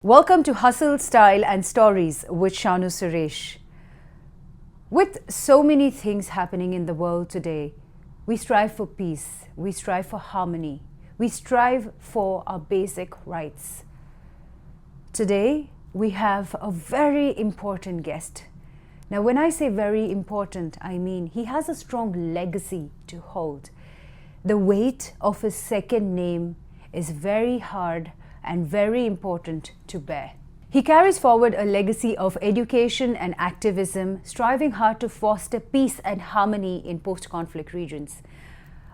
Welcome to Hustle, Style and Stories with Shanu Suresh. With so many things happening in the world today, we strive for peace, we strive for harmony, we strive for our basic rights. Today, we have a very important guest. Now, when I say very important, I mean he has a strong legacy to hold. The weight of his second name is very hard and very important to bear. He carries forward a legacy of education and activism, striving hard to foster peace and harmony in post-conflict regions.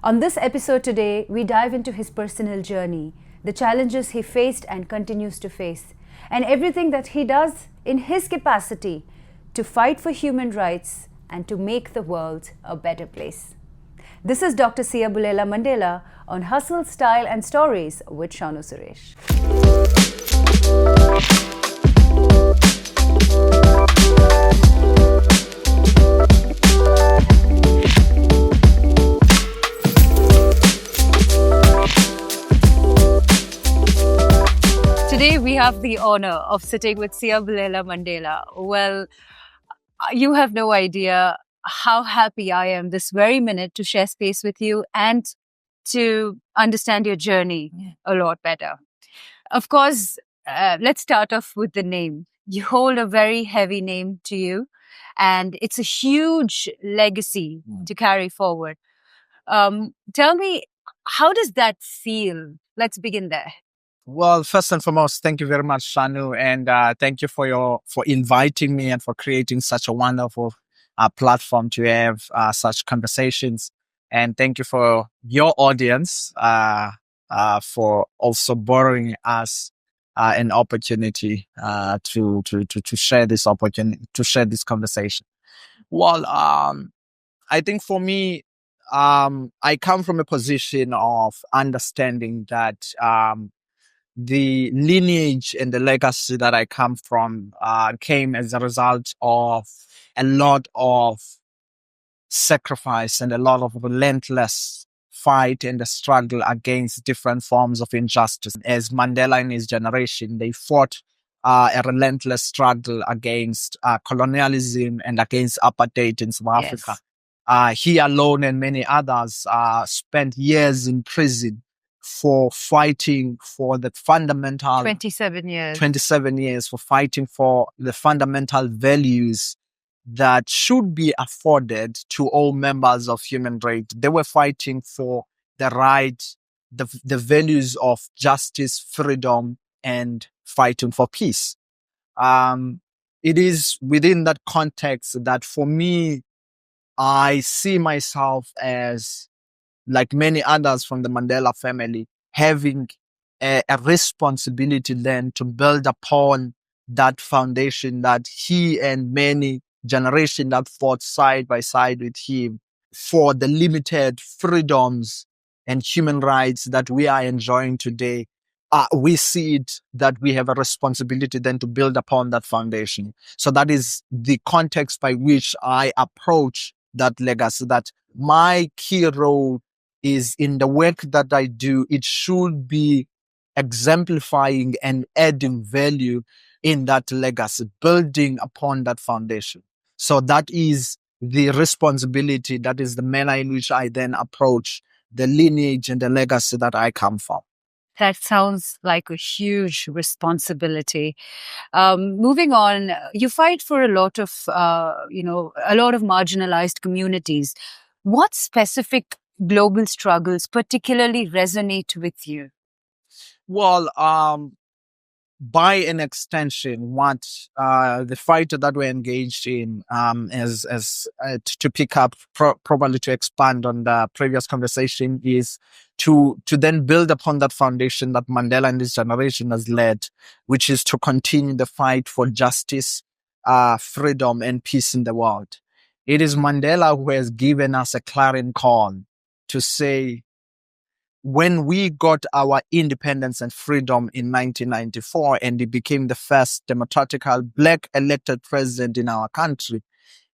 On this episode today, we dive into his personal journey, the challenges he faced and continues to face, and everything that he does in his capacity to fight for human rights and to make the world a better place. This is Dr. Siyabulela Mandela on Hustle, Style and Stories with Shanu Suresh. Today we have the honor of sitting with Siyabulela Mandela. Well, you have no idea how happy I am this very minute to share space with you and to understand your journey a lot better. Of course, let's start off with the name. You hold a very heavy name to you, and it's a huge legacy to carry forward. Tell me, how does that feel? Let's begin there. Well, first and foremost, thank you very much, Shanu, and thank you for inviting me and for creating such a wonderful platform to have such conversations. And thank you for your audience for also borrowing us an opportunity to share this opportunity, to share this conversation. Well, I think for me, I come from a position of understanding that the lineage and the legacy that I come from came as a result of a lot of sacrifice and a lot of relentless fight and the struggle against different forms of injustice. As Mandela and his generation, they fought a relentless struggle against colonialism and against apartheid in South Africa. He alone and many others spent years in prison for fighting for the fundamental 27 years for fighting for the fundamental values that should be afforded to all members of human rights. They were fighting for the right, the values of justice, freedom, and fighting for peace. It is within that context that for me, I see myself as, like many others from the Mandela family, having a responsibility then to build upon that foundation that he and many generations that fought side by side with him for the limited freedoms and human rights that we are enjoying today. We see it that we have a responsibility then to build upon that foundation. So that is the context by which I approach that legacy, that my key role is in the work that I do. It should be exemplifying and adding value in that legacy, building upon that foundation. So that is the responsibility. That is the manner in which I then approach the lineage and the legacy that I come from. That sounds like a huge responsibility. Moving on, you fight for a lot of marginalized communities. What specific global struggles particularly resonate with you? Well, by an extension, what the fight that we're engaged in, to pick up, probably to expand on the previous conversation, is to then build upon that foundation that Mandela and his generation has led, which is to continue the fight for justice, freedom, and peace in the world. It is Mandela who has given us a clarion call to say, when we got our independence and freedom in 1994 and he became the first democratical black elected president in our country,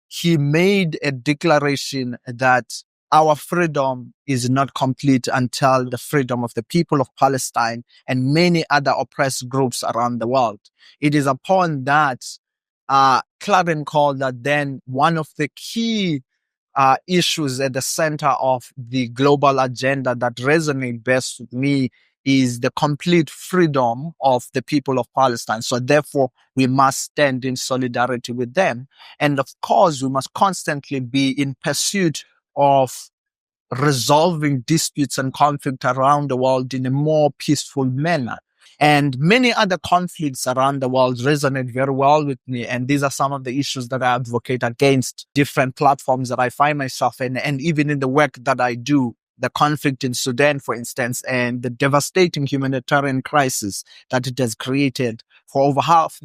he made a declaration that our freedom is not complete until the freedom of the people of Palestine and many other oppressed groups around the world. It is upon that clarion call that then one of the key issues at the center of the global agenda that resonate best with me is the complete freedom of the people of Palestine. So therefore, we must stand in solidarity with them. And of course, we must constantly be in pursuit of resolving disputes and conflict around the world in a more peaceful manner. And many other conflicts around the world resonate very well with me. And these are some of the issues that I advocate against different platforms that I find myself in, and even in the work that I do. The conflict in Sudan, for instance, and the devastating humanitarian crisis that it has created for over half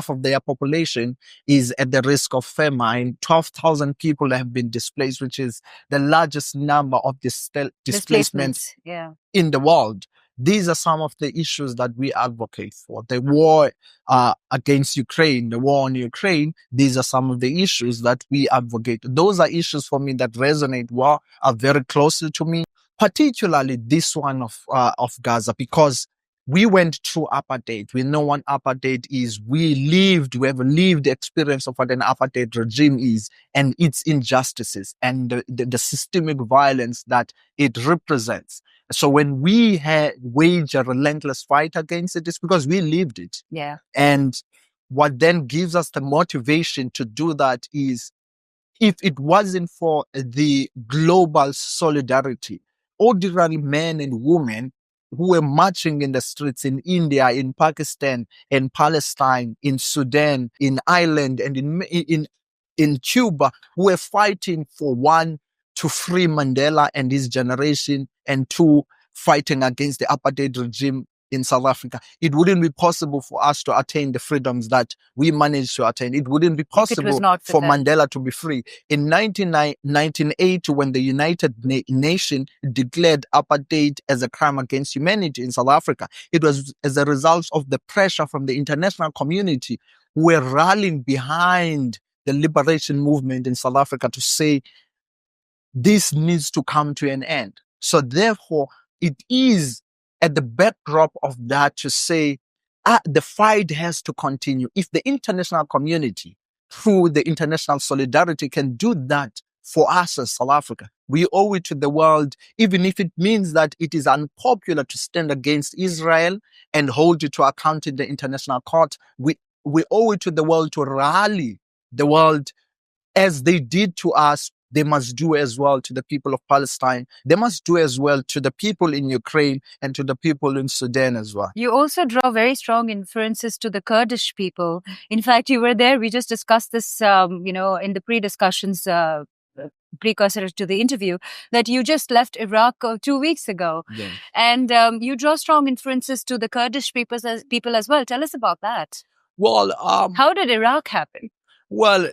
of their population is at the risk of famine. 12,000 people have been displaced, which is the largest number of displacements in the world. These are some of the issues that we advocate for. The war against Ukraine, the war on Ukraine, these are some of the issues that we advocate. Those are issues for me that resonate well, are very closely to me, particularly this one of Gaza, because we went through apartheid. We know what apartheid is. We have a lived experience of what an apartheid regime is and its injustices and the systemic violence that it represents. So when we wage a relentless fight against it, it's because we lived it. Yeah. And what then gives us the motivation to do that is, if it wasn't for the global solidarity, ordinary men and women who were marching in the streets in India, in Pakistan, in Palestine, in Sudan, in Ireland, and in Cuba, who were fighting for, one, to free Mandela and his generation, and two, fighting against the apartheid regime in South Africa, it wouldn't be possible for us to attain the freedoms that we managed to attain. It wouldn't be possible for Mandela to be free. In 1980, when the United Nations declared apartheid as a crime against humanity in South Africa, it was as a result of the pressure from the international community who were rallying behind the liberation movement in South Africa to say this needs to come to an end. So therefore, it is at the backdrop of that to say the fight has to continue. If the international community, through the international solidarity, can do that for us as South Africa, we owe it to the world, even if it means that it is unpopular to stand against Israel and hold it to account in the international court. We owe it to the world to rally the world as they did to us. They must do as well to the people of Palestine. They must do as well to the people in Ukraine and to the people in Sudan as well. You also draw very strong inferences to the Kurdish people. In fact, you were there. We just discussed this, in the pre-discussions, precursor to the interview, that you just left Iraq 2 weeks ago. Yeah. And you draw strong inferences to the Kurdish people as well. Tell us about that. Well, how did Iraq happen? Well,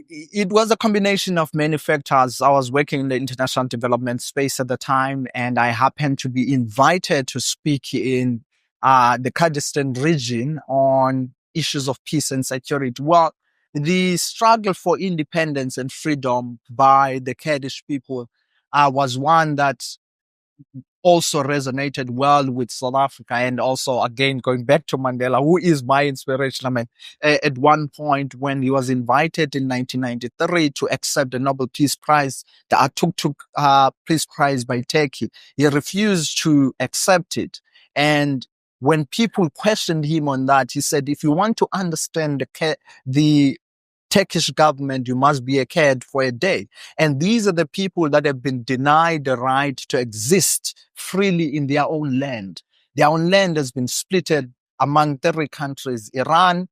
it was a combination of many factors. I was working in the international development space at the time, and I happened to be invited to speak in the Kurdistan region on issues of peace and security. Well, the struggle for independence and freedom by the Kurdish people was one that also resonated well with South Africa. And also, again, going back to Mandela, who is my inspiration. I mean, at one point when he was invited in 1993 to accept the Nobel Peace Prize, the Atatürk Peace Prize by Turkey, he refused to accept it. And when people questioned him on that, he said, if you want to understand the Turkish government, you must be a Kurd for a day. And these are the people that have been denied the right to exist freely in their own land. Their own land has been splitted among 3 countries, Iran,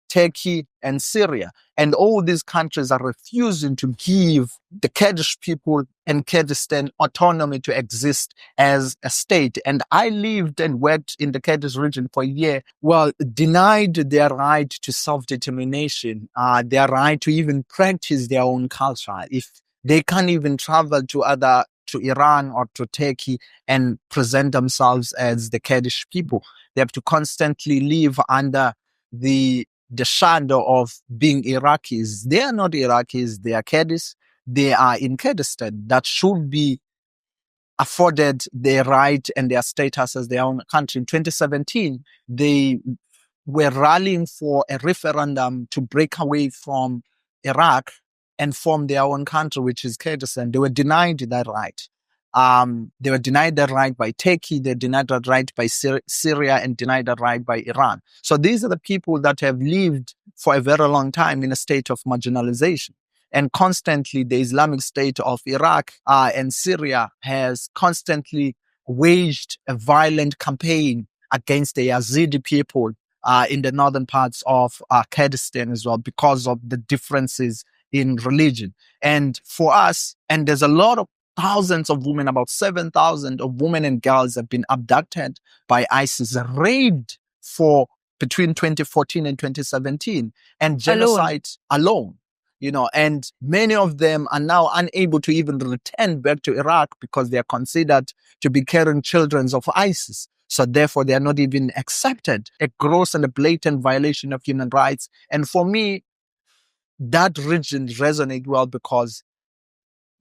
Turkey, and Syria. And all these countries are refusing to give the Kurdish people and Kurdistan autonomy to exist as a state. And I lived and worked in the Kurdish region for a year. Well, denied their right to self-determination, their right to even practice their own culture. If they can't even travel to Iran or to Turkey and present themselves as the Kurdish people, they have to constantly live under the shadow of being Iraqis. They are not Iraqis, they are Kurds. they are in Kurdistan that should be afforded their right and their status as their own country. In 2017, they were rallying for a referendum to break away from Iraq and form their own country, which is Kurdistan. They were denied that right. They were denied that right by Turkey, they denied that right by Syria, and denied that right by Iran. So these are the people that have lived for a very long time in a state of marginalization. And constantly, the Islamic State of Iraq and Syria has constantly waged a violent campaign against the Yazidi people in the northern parts of Kurdistan as well, because of the differences in religion. And for us, and there's a lot of thousands of women, about 7,000 of women and girls have been abducted by ISIS, raped for between 2014 and 2017, and genocide alone. And many of them are now unable to even return back to Iraq because they are considered to be carrying children of ISIS. So therefore, they are not even accepted. A gross and a blatant violation of human rights. And for me, that region resonates well because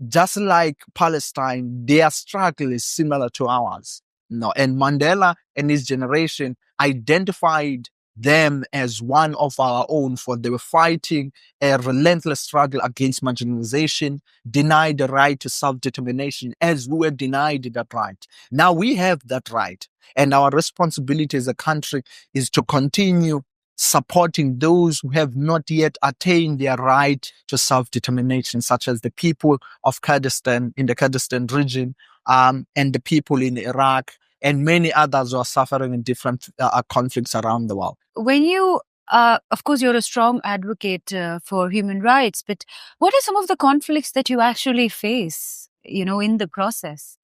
just like Palestine, their struggle is similar to ours. And Mandela and his generation identified them as one of our own, for they were fighting a relentless struggle against marginalization, denied the right to self-determination as we were denied that right. Now we have that right. And our responsibility as a country is to continue supporting those who have not yet attained their right to self-determination, such as the people of Kurdistan in the Kurdistan region, and the people in Iraq, and many others who are suffering in different conflicts around the world. When you, of course, you're a strong advocate for human rights, but what are some of the conflicts that you actually face, in the process?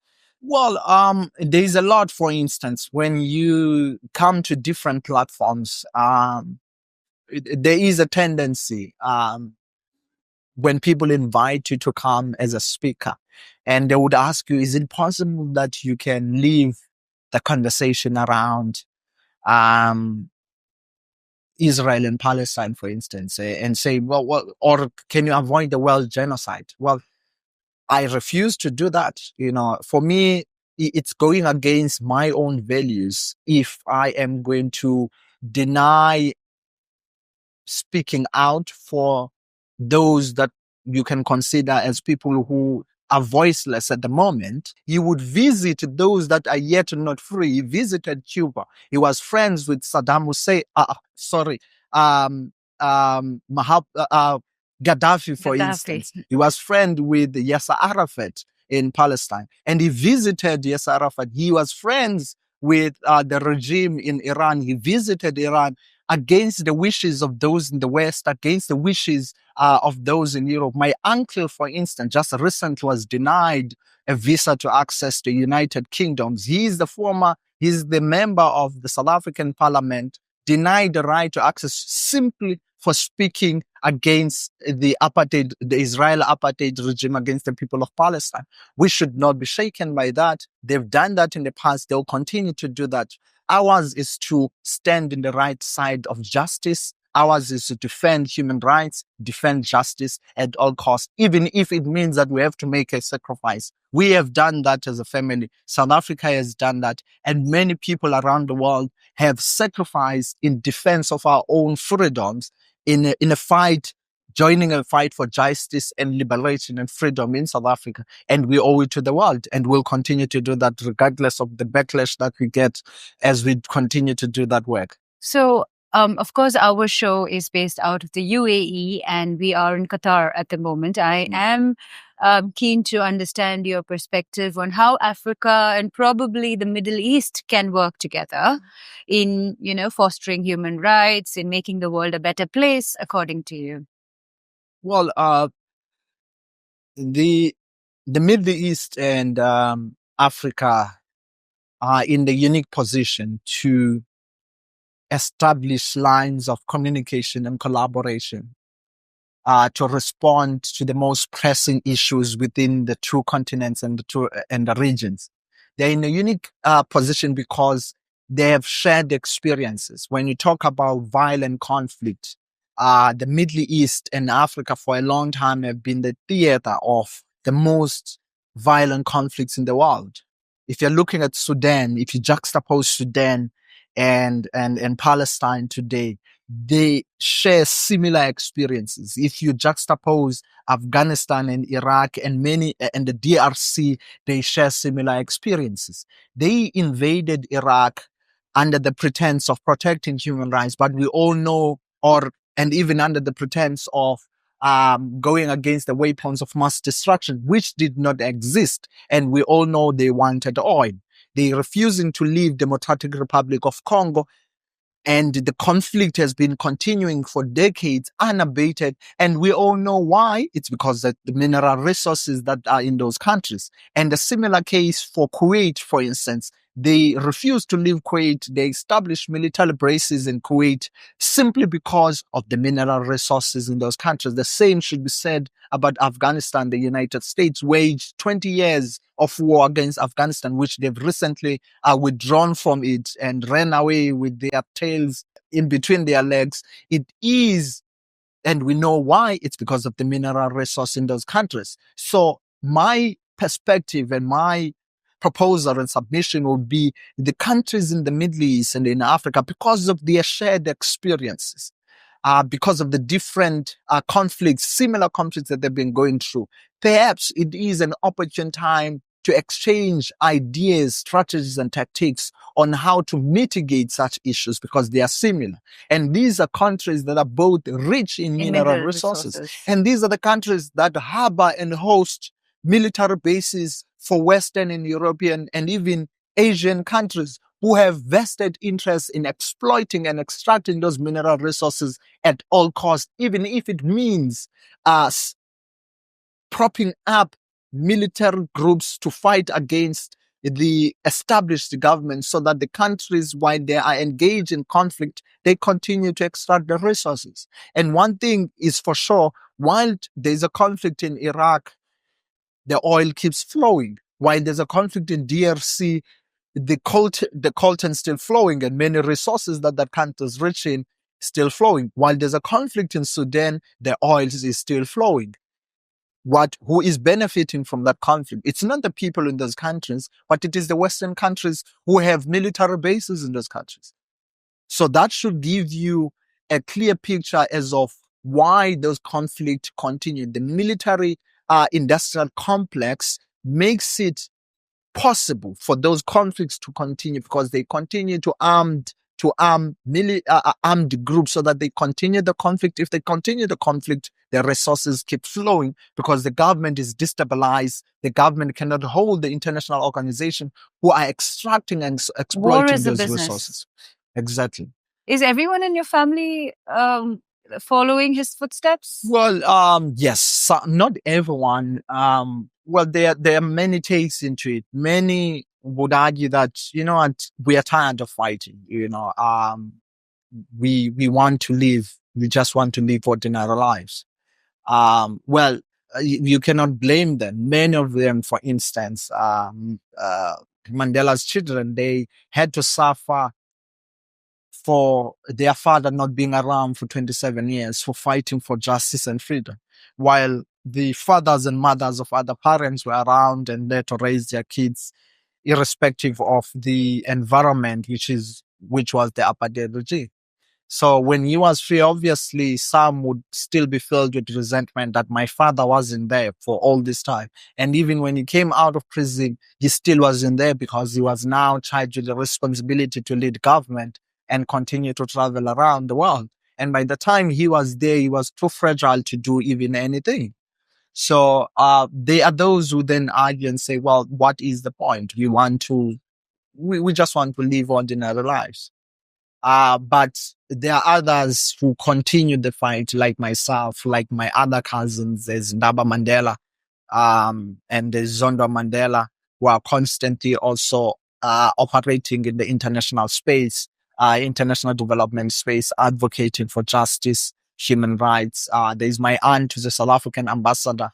Well, there's a lot. For instance, when you come to different platforms, there is a tendency when people invite you to come as a speaker, and they would ask you, is it possible that you can leave the conversation around Israel and Palestine, for instance, and say, well, or can you avoid the world genocide? Well, I refuse to do that. For me, it's going against my own values if I am going to deny speaking out for those that you can consider as people who are voiceless at the moment. He would visit those that are yet not free. He visited Cuba. He was friends with Saddam Hussein. Gaddafi, for instance. He was friend with Yasser Arafat in Palestine, and he visited Yasser Arafat. He was friends with the regime in Iran. He visited Iran against the wishes of those in the West, against the wishes of those in Europe. My uncle, for instance, just recently was denied a visa to access the United Kingdom. He's the member of the South African Parliament, denied the right to access simply for speaking against the Israel apartheid regime against the people of Palestine. We should not be shaken by that. They've done that in the past. They'll continue to do that. Ours is to stand in the right side of justice. Ours is to defend human rights, defend justice at all costs, even if it means that we have to make a sacrifice. We have done that as a family. South Africa has done that. And many people around the world have sacrificed in defense of our own freedoms in a fight, joining a fight for justice and liberation and freedom in South Africa. And we owe it to the world. And we'll continue to do that regardless of the backlash that we get as we continue to do that work. So, of course, our show is based out of the UAE and we are in Qatar at the moment. I am keen to understand your perspective on how Africa and probably the Middle East can work together in, fostering human rights, in making the world a better place, according to you. Well, the Middle East and Africa are in the unique position to establish lines of communication and collaboration to respond to the most pressing issues within the two continents and the regions. They're in a unique position because they have shared experiences. When you talk about violent conflict, the Middle East and Africa for a long time have been the theater of the most violent conflicts in the world. If you're looking at Sudan, if you juxtapose Sudan and Palestine today, they share similar experiences. If you juxtapose Afghanistan and Iraq and the DRC, they share similar experiences. They invaded Iraq under the pretense of protecting human rights, but we all know, and even under the pretense of going against the weapons of mass destruction, which did not exist. And we all know they wanted oil. They refusing to leave Democratic Republic of Congo, and the conflict has been continuing for decades unabated. And we all know why. It's because of the mineral resources that are in those countries. And a similar case for Kuwait, for instance. They refused to leave Kuwait. They established military bases in Kuwait simply because of the mineral resources in those countries. The same should be said about Afghanistan. The United States waged 20 years of war against Afghanistan, which they've recently withdrawn from it and ran away with their tails in between their legs. It is, and we know why. It's because of the mineral resource in those countries. So my perspective and my proposal and submission would be the countries in the Middle East and in Africa, because of their shared experiences, because of the different conflicts, similar conflicts that they've been going through. Perhaps it is an opportune time to exchange ideas, strategies, and tactics on how to mitigate such issues, because they are similar. And these are countries that are both rich in mineral resources. And these are the countries that harbor and host military bases for Western and European and even Asian countries who have vested interests in exploiting and extracting those mineral resources at all costs, even if it means us propping up military groups to fight against the established government, so that the countries, while they are engaged in conflict, they continue to extract the resources. And one thing is for sure, while there's a conflict in Iraq, the oil keeps flowing. While there's a conflict in DRC, the coltan still flowing, and many resources that country is rich in still flowing. While there's a conflict in Sudan, the oil is still flowing. Who is benefiting from that conflict? It's not the people in those countries, but it is the Western countries who have military bases in those countries. So that should give you a clear picture as of why those conflicts continue. The military industrial complex makes it possible for those conflicts to continue, because they continue to arm armed groups, so that they continue the conflict. If they continue the conflict, their resources keep flowing, because the government is destabilized. The government cannot hold the international organization who are extracting and exploiting those resources. Exactly. Is everyone in your family following his footsteps? Well, yes, not everyone. Well, there are many takes into it. Many would argue that, we are tired of fighting. We want to live. We just want to live ordinary lives. Well, you cannot blame them. Many of them, for instance, Mandela's children, they had to suffer for their father not being around for 27 years, for fighting for justice and freedom, while the fathers and mothers of other parents were around and there to raise their kids, irrespective of the environment, which was the apartheid regime. So when he was free, obviously some would still be filled with resentment that my father wasn't there for all this time. And even when he came out of prison, he still wasn't there, because he was now charged with the responsibility to lead government and continue to travel around the world. And by the time he was there, he was too fragile to do even anything. So there are those who then argue and say, well, what is the point? We just want to live ordinary lives. But there are others who continue the fight, like myself, like my other cousins. There's Ndaba Mandela, and there's Zondo Mandela, who are constantly also operating in the international space, international development space, advocating for justice, human rights. There's my aunt, who's a South African ambassador,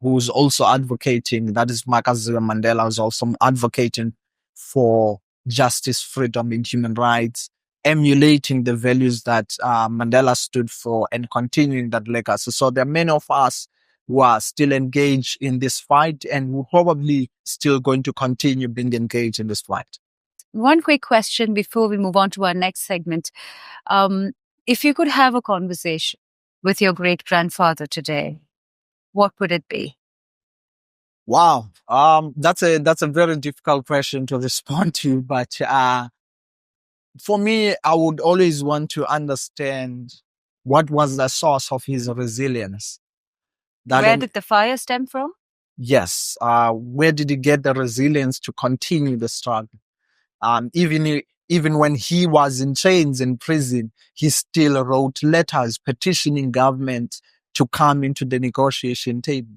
who's also advocating. That is Sia Mandela, who's also advocating for justice, freedom, and human rights. emulating the values that Mandela stood for and continuing that legacy. So there are many of us who are still engaged in this fight and who probably still going to continue being engaged in this fight. One quick question before we move on to our next segment. If you could have a conversation with your great grandfather today, what would it be? Wow. That's a very difficult question to respond to, but for me, I would always want to understand what was the source of his resilience. Where did the fire stem from? Yes. Where did he get the resilience to continue the struggle? Even when he was in chains in prison, he still wrote letters petitioning government to come into the negotiation table.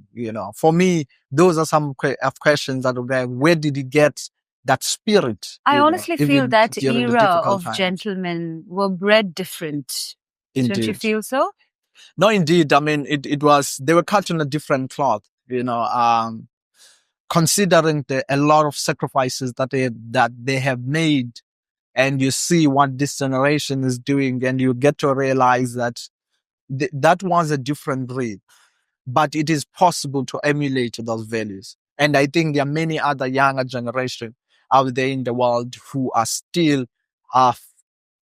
For me, those are some of questions that are there. Where did he get that spirit? I honestly feel that era of times. gentlemen were bred different. Indeed. Don't you feel so? No, indeed. I mean, it was, they were cut on a different cloth, considering a lot of sacrifices that they have made, and you see what this generation is doing, and you get to realize that that was a different breed, but it is possible to emulate those values. And I think there are many other younger generations out there in the world who are still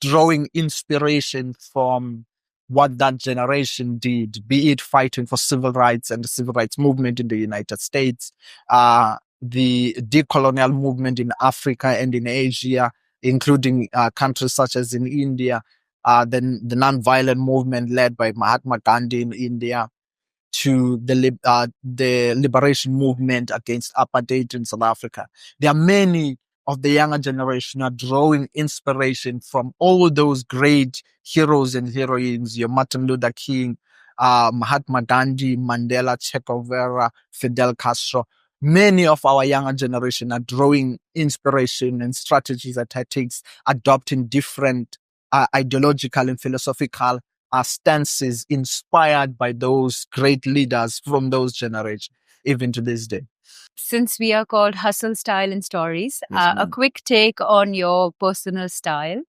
drawing inspiration from what that generation did, be it fighting for civil rights and the civil rights movement in the United States, the decolonial movement in Africa and in Asia, including countries such as in India, the non-violent movement led by Mahatma Gandhi in India, to the liberation movement against apartheid in South Africa. There are many of the younger generation are drawing inspiration from all those great heroes and heroines, your Martin Luther King, Mahatma Gandhi, Mandela, Che Guevara, Fidel Castro. Many of our younger generation are drawing inspiration and strategies and tactics, adopting different ideological and philosophical stances inspired by those great leaders from those generations, even to this day. Since we are called Hustle, Style and Stories, Yes, a quick take on your personal style.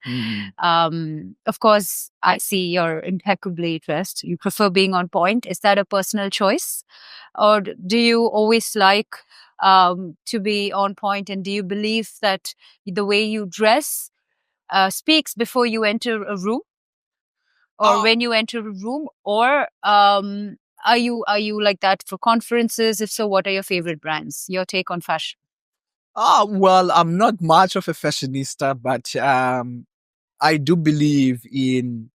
Of course, I see you're impeccably dressed. You prefer being on point. Is that a personal choice? Or do you always like to be on point? And do you believe that the way you dress speaks before you enter a room? Or when you enter a room? Or are you like that for conferences? If so, what are your favorite brands? Your take on fashion? Well, I'm not much of a fashionista, but I do believe in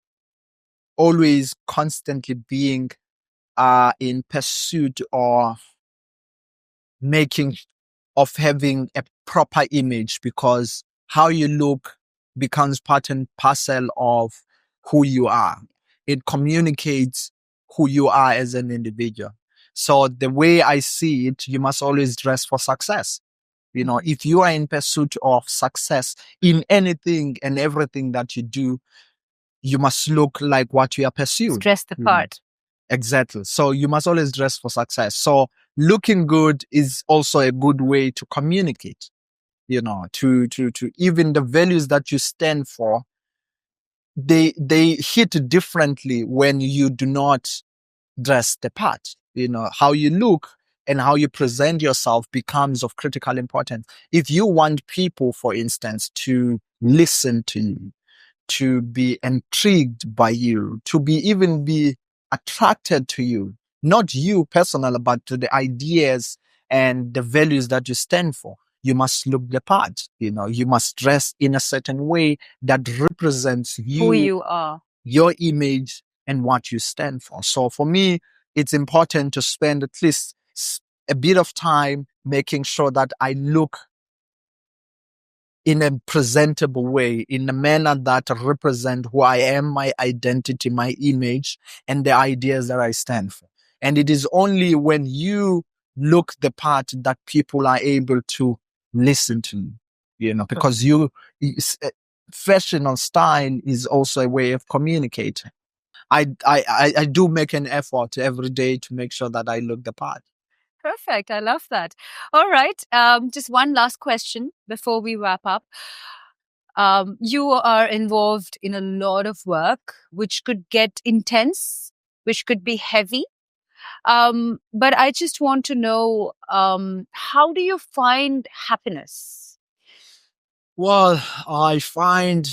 always constantly being in pursuit of having a proper image, because how you look becomes part and parcel of who you are. It communicates who you are as an individual. So the way I see it, you must always dress for success. If you are in pursuit of success in anything and everything that you do, you must look like what you are pursuing. Dress the part. Exactly. So you must always dress for success. So looking good is also a good way to communicate, to even the values that you stand for, they hit differently when you do not dress the part. How you look and how you present yourself becomes of critical importance. If you want people, for instance, to listen to you, to be intrigued by you, to even be attracted to you, not you personally, but to the ideas and the values that you stand for, you must look the part. You must dress in a certain way that represents you, who you are, your image, and what you stand for. So for me, it's important to spend at least a bit of time making sure that I look in a presentable way, in a manner that represent who I am, my identity, my image, and the ideas that I stand for. And it is only when you look the part that people are able to listen to you, because fashion or style is also a way of communicating. I do make an effort every day to make sure that I look the part. Perfect. I love that. All right. Just one last question before we wrap up. You are involved in a lot of work, which could get intense, which could be heavy. But I just want to know, how do you find happiness? Well, I find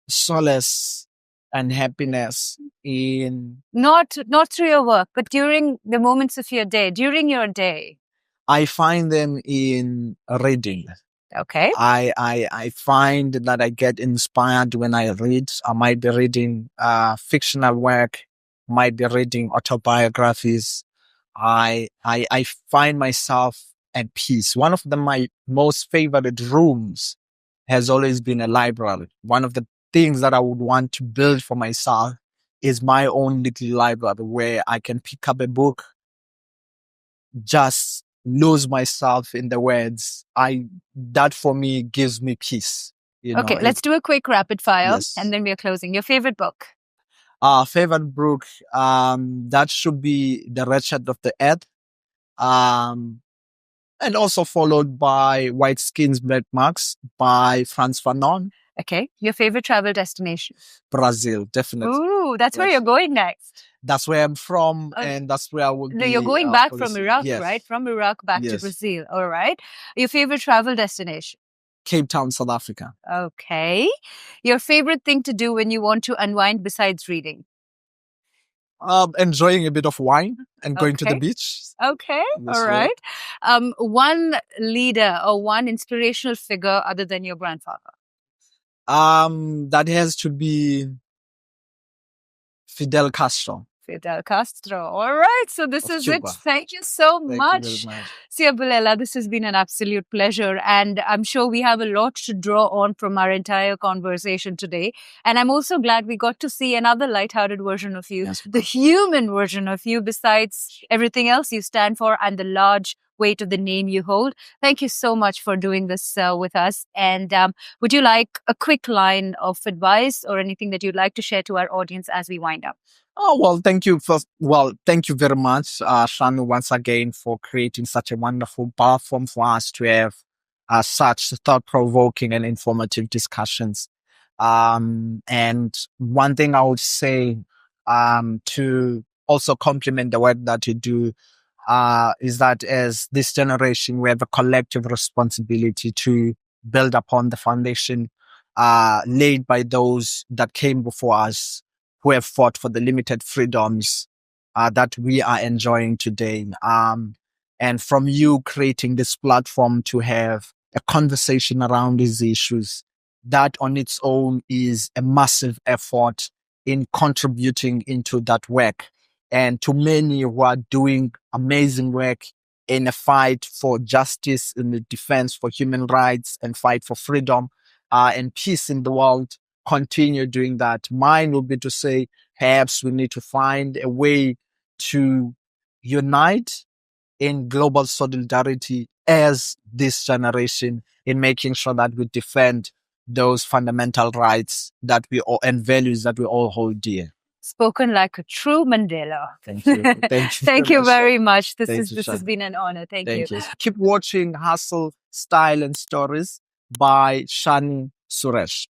solace and happiness in. Not through your work, but during the moments of your day, during your day. I find them in reading. Okay. I find that I get inspired when I read. I might be reading fictional work, might be reading autobiographies. I find myself at peace. One of my most favorite rooms has always been a library. One of the things that I would want to build for myself is my own little library where I can pick up a book, just lose myself in the words. That for me gives me peace. Okay, let's do a quick rapid fire, Yes. and then we are closing. Your favorite book? Favorite book, that should be The Wretched of the Earth. And also followed by White Skins, Black Marks by Frantz Fanon. Okay. Your favorite travel destination? Brazil, definitely. Ooh, that's where you're going next. That's where I'm from, and that's where I will No, be. you're going back policy. from Iraq, Yes. right? From Iraq back to Yes. Brazil. All right. Your favorite travel destination? Cape Town, South Africa. Okay. Your favorite thing to do when you want to unwind besides reading? Enjoying a bit of wine and going to the Okay. beach. Okay. Yes, All right. One leader or one inspirational figure other than your grandfather? That has to be Fidel Castro. Fidel Castro. All right. So this Of is Cuba. it. Thank you so Thank much. you very much. Siyabulela, this has been an absolute pleasure. And I'm sure we have a lot to draw on from our entire conversation today. And I'm also glad we got to see another lighthearted version of you, Yes. the human version of you, besides everything else you stand for and the large weight of the name you hold. Thank you so much for doing this with us. And would you like a quick line of advice or anything that you'd like to share to our audience as we wind up? Oh, well, thank you. Thank you very much, Shanu, once again for creating such a wonderful platform for us to have such thought-provoking and informative discussions. And one thing I would say to also compliment the work that you do is that as this generation, we have a collective responsibility to build upon the foundation laid by those that came before us, who have fought for the limited freedoms that we are enjoying today. And from you creating this platform to have a conversation around these issues, that on its own is a massive effort in contributing into that work. And to many who are doing amazing work in a fight for justice, in the defense for human rights and fight for freedom and peace in the world, continue doing that. Mine will be to say, perhaps we need to find a way to unite in global solidarity as this generation in making sure that we defend those fundamental rights that we all and values that we all hold dear. Spoken like a true Mandela. Thank you. Thank you. Thank you very much. This Thank you, has Shanu. been an honor. Thank you. Keep watching Hustle, Style and Stories by Shanu, Suresh.